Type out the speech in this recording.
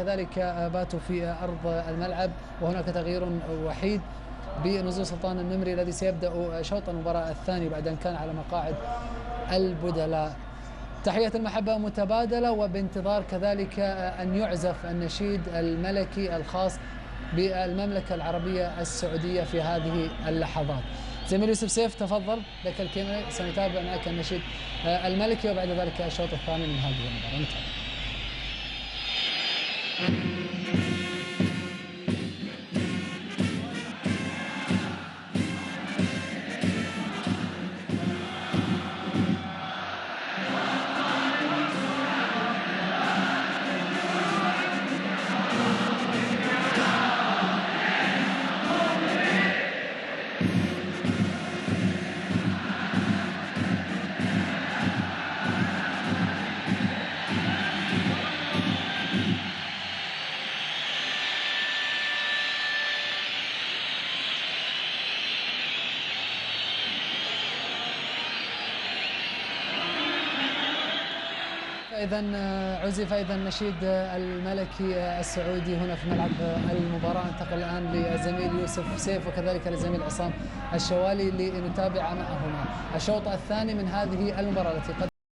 كذلك باتوا في أرض الملعب، وهناك تغيير وحيد بنزول سلطان النمري الذي سيبدأ شوط المباراة الثاني بعد أن كان على مقاعد البدلاء. تحية المحبة متبادلة، وبانتظار كذلك أن يعزف النشيد الملكي الخاص بالمملكة العربية السعودية في هذه اللحظات. زميل يوسف سيف، تفضل لك الكلمة، سنتابع معك النشيد الملكي وبعد ذلك الشوط الثاني من هذه المباراة. نتابع. إذا عزف أيضا النشيد الملكي السعودي هنا في ملعب المباراة. انتقل الآن للزميل يوسف سيف وكذلك للزميل عصام الشوالي لنتابع معهما الشوط الثاني من هذه المباراة التي